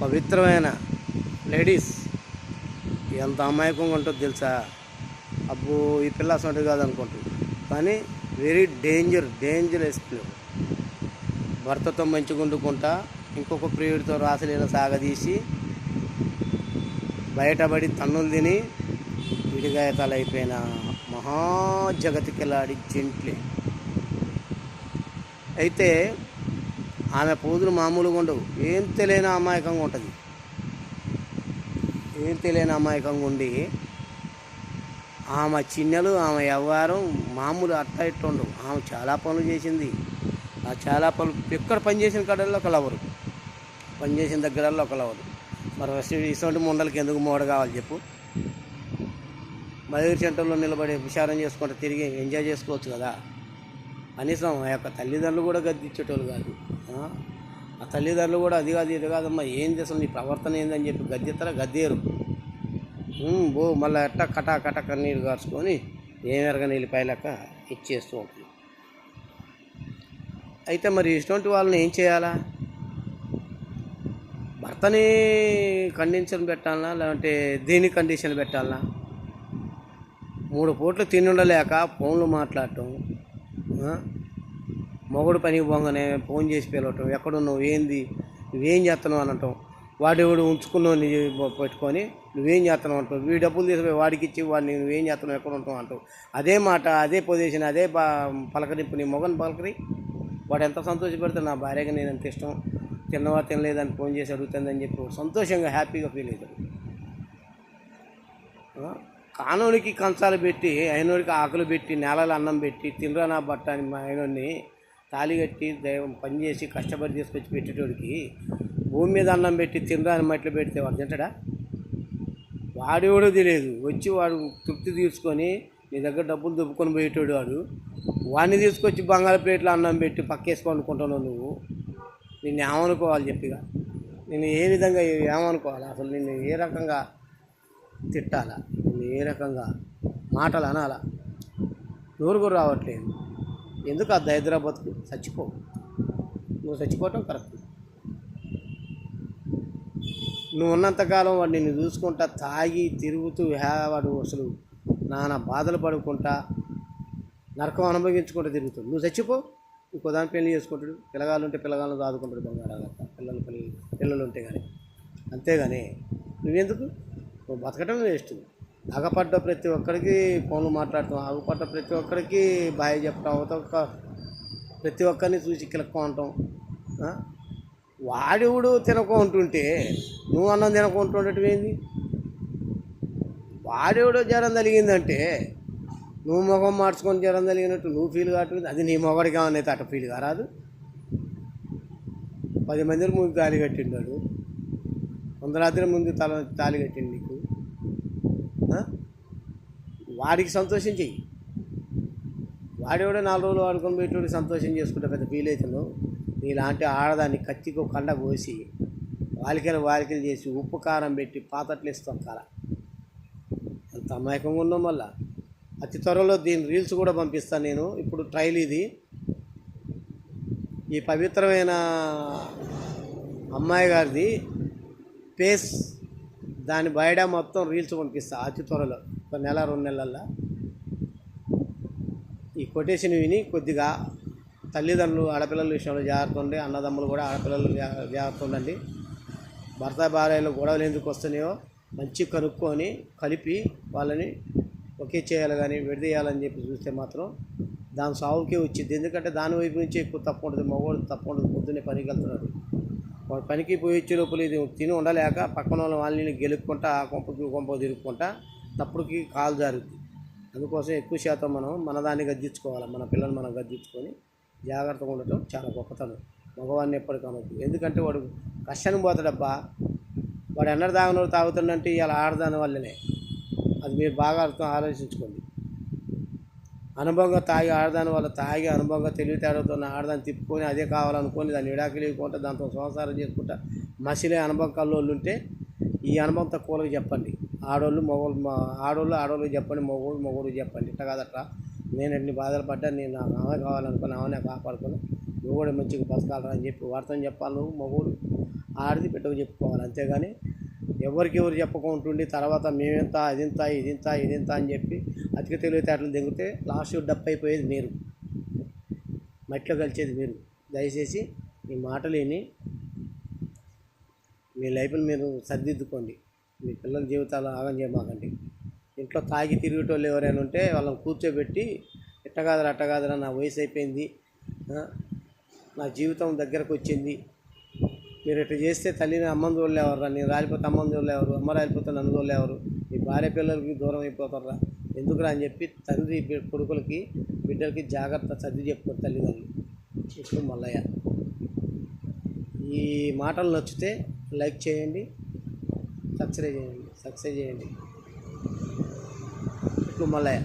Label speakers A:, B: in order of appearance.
A: పవిత్రమైన లేడీస్ ఎంత అమాయకంగా ఉంటుందో తెలుసా? అబ్బో ఈ పిల్ల అసలు కాదనుకుంటుంది, కానీ వెరీ డేంజరస్ పిల్ల. భర్తతో మంచిగా వండుకుంటా ఇంకొక ప్రియుడితో రాసలీల సాగదీసి బయటపడి తన్నులు తిని విడిగాయతాలైపోయిన మహాజగతికిలాడి జెంట్లే. అయితే ఆమె పోదులు మామూలుగా ఉండవు, ఏం తెలియని అమాయకంగా ఉంటుంది. ఏం తెలియని అమాయకంగా ఉండి ఆమె చిన్నెలు ఆమె వ్యవహారం మామూలు అట్ట ఇట్ట ఉండవు. ఆమె చాలా పనులు చేసింది. ఆ చాలా పనులు ఎక్కడ పనిచేసిన కాడల్లో ఒక లవరు, పనిచేసిన దగ్గరల్లో ఒక లవరు. మరి ఇటువంటి ముండలకి ఎందుకు మోడ కావాలి చెప్పు? మయూర్ సెంటర్లో నిలబడి విచారం చేసుకుంటూ తిరిగి ఎంజాయ్ చేసుకోవచ్చు కదా. కనీసం ఆ యొక్క తల్లిదండ్రులు కూడా గద్దించేటోళ్ళు కాదు. ఆ తల్లిదండ్రులు కూడా అది కాదు ఇది కాదమ్మా, ఏంది అసలు నీ ప్రవర్తన ఏందని చెప్పి గద్దిస్తారా? గద్దేరు. మళ్ళీ ఎట్ట కటా కన్నీరు కాచుకొని ఏమెరగ నీళ్ళపై లెక్క ఇచ్చేస్తూ ఉంటుంది. అయితే మరి ఇటువంటి వాళ్ళని ఏం చేయాలా? భర్తని కండిషన్ పెట్టాలనా, లేదంటే దీని కండిషన్ పెట్టాలనా? 3 పూట్లు తిని ఉండలేక ఫోన్లు మాట్లాడటం, మొగుడు పనికి పోగానే ఫోన్ చేసి పిలవటం, ఎక్కడున్నావు, ఏంది, నువ్వేం చేస్తున్నావు అనటం, వాడెవడు ఉంచుకున్నావు పెట్టుకొని నువ్వేం చేస్తున్నావు అంటావు, వీ డబ్బులు తీసుకుపోయి వాడికి ఇచ్చి వాడిని నువ్వేం చేస్తున్నావు, ఎక్కడ ఉంటావు అంటావు. అదే మాట, అదే పొజిషన్, అదే పలకరింపు నీ మొగని పలకరి. వాడు ఎంత సంతోషపడితే నా భార్యగా నేను ఎంత ఇష్టం, తిన్నవా తినలేదని ఫోన్ చేసి అడుగుతుందని చెప్పి సంతోషంగా హ్యాపీగా ఫీల్ అవుతాడు. కానోడికి కంచాలు పెట్టి అయినోడికి ఆకులు పెట్టి నేలలో అన్నం పెట్టి తినరా నా బట్ట అని మా అయినోడిని తాళి కట్టి దైవం పనిచేసి కష్టపడి తీసుకొచ్చి పెట్టేటోడికి భూమి మీద అన్నం పెట్టి తినరా అని మట్లు పెడితే వాడు తింటాడా? వాడేవాడో తెలియదు, వచ్చి వాడు తృప్తి తీసుకొని నీ దగ్గర డబ్బులు దుబ్బుకొని పోయేటోడు వాడు. వాడిని తీసుకొచ్చి బంగాళ ప్లేట్లో అన్నం పెట్టి పక్కేసుకొని అనుకుంటున్నావు నువ్వు. నిన్ను ఏమనుకోవాలి చెప్పిగా? నేను ఏ విధంగా ఏమనుకోవాలి అసలు? నిన్ను ఏ రకంగా తిట్టాలా, నిన్ను ఏ రకంగా మాటలు అనాలా? నోరు కూడా రావట్లేదు. ఎందుకు ఆ హైదరాబాద్కు? చచ్చిపో, నువ్వు చచ్చిపోవటం కరెక్ట్. నువ్వు ఉన్నంతకాలం వాడు నిన్ను చూసుకుంటా తాగి తిరుగుతూ వాడు అసలు నానా బాధలు పడుకుంటా నరకం అనుభవించుకుంటూ తిరుగుతాడు. నువ్వు చచ్చిపో, ఇంకో దాని పెళ్లి చేసుకుంటాడు. పిల్లగాళ్ళు ఉంటే పిల్లగాళ్ళని దాదుకుంటాడు బంగారాగట్ట, పిల్లలు ఉంటే కానీ. అంతేగాని నువ్వెందుకు? నువ్వు బతకటం వేస్ట్. ఆగపడ్డ ప్రతి ఒక్కరికి ఫోన్లు మాట్లాడతాం, ఆగపడ్డ ప్రతి ఒక్కరికి బాయ్ చెప్తాం, ప్రతి ఒక్కరిని చూసి కిలక్కో అంటాం. వాడెవడు తినకో ఉంటుంటే నువ్వు అన్నం తినకో ఉంటుండేటివేంది? వాడెవడో జ్వరం తగిలిందంటే నువ్వు మొగం మార్చుకొని జ్వరం తగిలినట్టు నువ్వు ఫీల్ కావట్లేదు. అది నీ మొగడికి ఏమన్నైతే అట్ట ఫీల్ కారాదు. 10 మంది ముందు తాళి కట్టిండాడు, 100 రాత్రి ముందు తాళి కట్టిండు నీకు. వాడికి సంతోషం చెయ్యి. వాడేవాడో 4 రోజులు వాడుకొని పెట్టేవాడికి సంతోషం చేసుకుంటే పెద్ద ఫీల్ అవుతున్నావు. నీలాంటి ఆడదాన్ని కత్తికి కండ కోసి వాలికలు చేసి ఉప్పు కారం పెట్టి పాతట్లు ఇస్తాం. అంత అమాయకంగా ఉన్నాం. మళ్ళా అతి త్వరలో దీని రీల్స్ కూడా పంపిస్తాను నేను. ఇప్పుడు ట్రైల్ ఇది. ఈ పవిత్రమైన అమ్మాయి గారిది ఫేస్, దాని బయట మొత్తం రీల్స్ పంపిస్తా అతి త్వరలో, 1 నెల 2 నెలల్లో. ఈ కొటేషన్ విని కొద్దిగా తల్లిదండ్రులు ఆడపిల్లల విషయంలో జాగ్రత్త ఉండి, అన్నదమ్ములు కూడా ఆడపిల్లలు జాగ్రత్త ఉండండి. భర్త భార్యలు గొడవలు ఎందుకు వస్తున్నాయో మంచి కనుక్కొని కలిపి వాళ్ళని ఒకే చేయాలి, కానీ విడదీయాలని చెప్పి చూస్తే మాత్రం దాని సావుకే వచ్చింది. ఎందుకంటే దాని వైపు నుంచి ఎక్కువ తప్పు ఉంటుంది. మగవాడు తప్పు ఉంటుంది. పొద్దున్నే పనికి వెళ్తున్నాడు, వాడు పనికి పోయి వచ్చే లోపల ఇది తిని ఉండలేక పక్కన వాళ్ళని గెలుపుకుంటా కొంప తిరుక్కుంటా తప్పుడుకి కాలు జారుద్ది. అందుకోసం ఎక్కువ శాతం మనం మనదాన్ని గద్దించుకోవాలి. మన పిల్లల్ని మనం గద్దించుకొని జాగ్రత్తగా ఉండటం చాలా గొప్పతనం. మగవాడిని ఎప్పటికనొద్దు. ఎందుకంటే వాడు కష్టానికి పోతాడబ్బా. వాడు ఎన్నడ తాగుతాడంటే ఇలా ఆడదాని వల్లనే. అది మీరు బాగా ఆలోచించుకోండి. అనుభవంగా తాగి ఆడదాని వల్ల తాగి అనుభవంగా తెలివితేడతో ఆడదాన్ని తిప్పుకొని అదే కావాలనుకొని దాన్ని విడాకులు ఇవ్వకుండా దాంతో సంసారం చేసుకుంటా మసిలే అనుభవం కల్లోళ్ళు ఉంటే ఈ అనుభవం తక్కువకి చెప్పండి. ఆడోళ్ళకి చెప్పండి, మొగోడు చెప్పండి. ఇట్లా కాదట్రా, నేను ఎన్ని బాధలు పడ్డా, నేను నాకు ఆమె కావాలనుకుని ఆమెనే కాపాడుకొని నువ్వు కూడా మంచిగా బతకాలరా అని చెప్పి వార్తని చెప్పాలి. నువ్వు మొగోడు ఆడిది బిడ్డకు చెప్పుకోవాలి. అంతేగాని ఎవరికి ఎవరు చెప్పకుంటుండి తర్వాత మేమింత అదింత ఇదింత ఇదింత అని చెప్పి అధిక తెలివితేటలు దిగితే లాస్ట్ డప్పు అయిపోయేది మీరు, మట్టిలో కలిసేది మీరు. దయచేసి ఈ మాటలు విని మీ లైఫ్ని మీరు సరిదిద్దుకోండి. మీ పిల్లల జీవితాలు ఆగం చేయమాకండి. ఇంట్లో తాగి తిరిగేటోళ్ళు ఎవరైనా ఉంటే వాళ్ళని కూర్చోబెట్టి ఎట్టగాదరా అట్టగాదరా, నా వయసు అయిపోయింది, నా జీవితం దగ్గరకు వచ్చింది, మీరు ఇట్లా చేస్తే తల్లిని అమ్మని చూడలేవరా, నేను రాలిపోతే అమ్మని చూడలేవరు, అమ్మ రాలిపోతే నన్ను చూడలేవరు, మీ భార్య పిల్లలకి దూరం అయిపోతారా, ఎందుకురా అని చెప్పి తండ్రి కొడుకులకి బిడ్డలకి జాగ్రత్త సర్ది చెప్పుకోరు తల్లిదండ్రులు. ఇప్పుడు మల్లయ్య. ఈ మాటలు నచ్చితే లైక్ చేయండి, సబ్స్క్రైబ్ చేయండి. ఇప్పుడు మల్లయ్య.